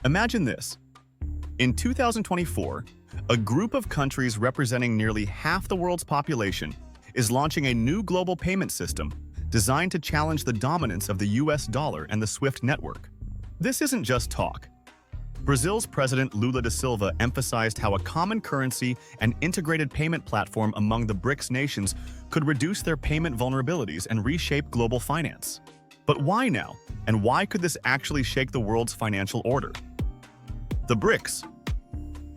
Imagine this. In 2024, a group of countries representing nearly half the world's population is launching a new global payment system designed to challenge the dominance of the US dollar and the SWIFT network. This isn't just talk. Brazil's President Lula da Silva emphasized how a common currency and integrated payment platform among the BRICS nations could reduce their payment vulnerabilities and reshape global finance. But why now? And why could this actually shake the world's financial order? The BRICS,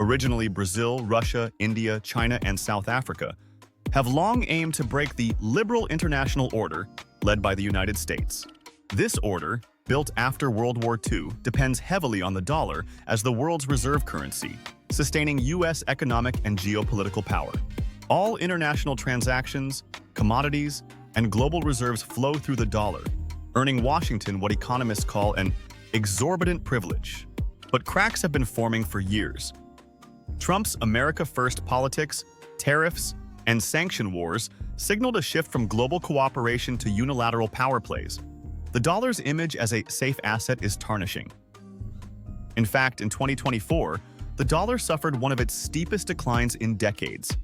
originally Brazil, Russia, India, China, and South Africa, have long aimed to break the liberal international order led by the United States. This order, built after World War II, depends heavily on the dollar as the world's reserve currency, sustaining U.S. economic and geopolitical power. All international transactions, commodities, and global reserves flow through the dollar, earning Washington what economists call an exorbitant privilege. But cracks have been forming for years. Trump's America First politics, tariffs, and sanction wars signaled a shift from global cooperation to unilateral power plays. The dollar's image as a safe asset is tarnishing. In fact, in 2024, the dollar suffered one of its steepest declines in decades.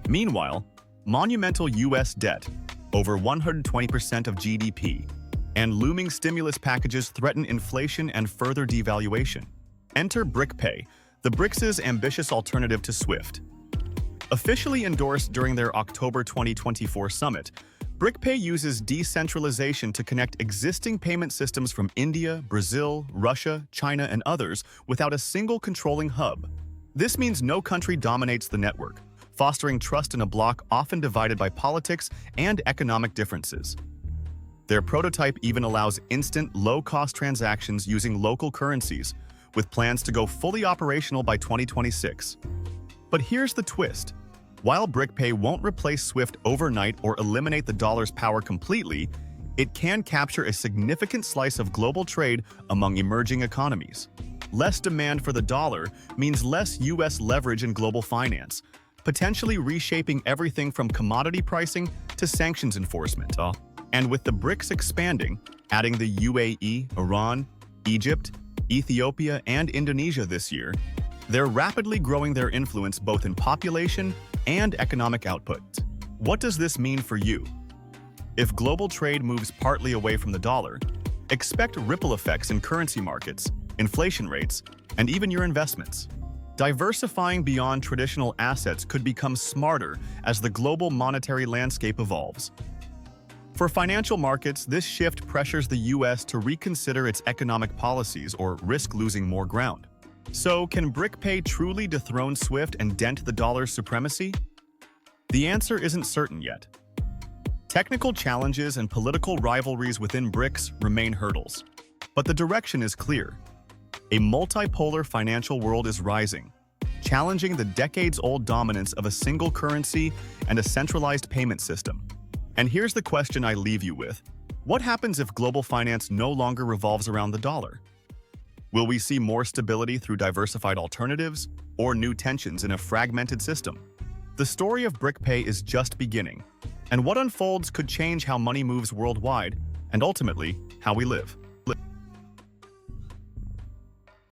Meanwhile, monumental U.S. debt, over 120% of GDP, and looming stimulus packages threaten inflation and further devaluation. Enter Brickpay, the BRICS' ambitious alternative to SWIFT. Officially endorsed during their October 2024 summit, Brickpay uses decentralization to connect existing payment systems from India, Brazil, Russia, China, and others without a single controlling hub. This means no country dominates the network, fostering trust in a bloc often divided by politics and economic differences. Their prototype even allows instant, low-cost transactions using local currencies, with plans to go fully operational by 2026. But here's the twist. While Brickpay won't replace SWIFT overnight or eliminate the dollar's power completely, it can capture a significant slice of global trade among emerging economies. Less demand for the dollar means less U.S. leverage in global finance, potentially reshaping everything from commodity pricing to sanctions enforcement. And with the BRICS expanding, adding the UAE, Iran, Egypt, Ethiopia, and Indonesia this year, they're rapidly growing their influence both in population and economic output. What does this mean for you? If global trade moves partly away from the dollar, expect ripple effects in currency markets, inflation rates, and even your investments. Diversifying beyond traditional assets could become smarter as the global monetary landscape evolves. For financial markets, this shift pressures the U.S. to reconsider its economic policies or risk losing more ground. So, can Brickpay truly dethrone SWIFT and dent the dollar's supremacy? The answer isn't certain yet. Technical challenges and political rivalries within BRICS remain hurdles. But the direction is clear. A multipolar financial world is rising, challenging the decades-old dominance of a single currency and a centralized payment system. And here's the question I leave you with. What happens if global finance no longer revolves around the dollar? Will we see more stability through diversified alternatives or new tensions in a fragmented system? The story of Brickpay is just beginning, and what unfolds could change how money moves worldwide and ultimately how we live.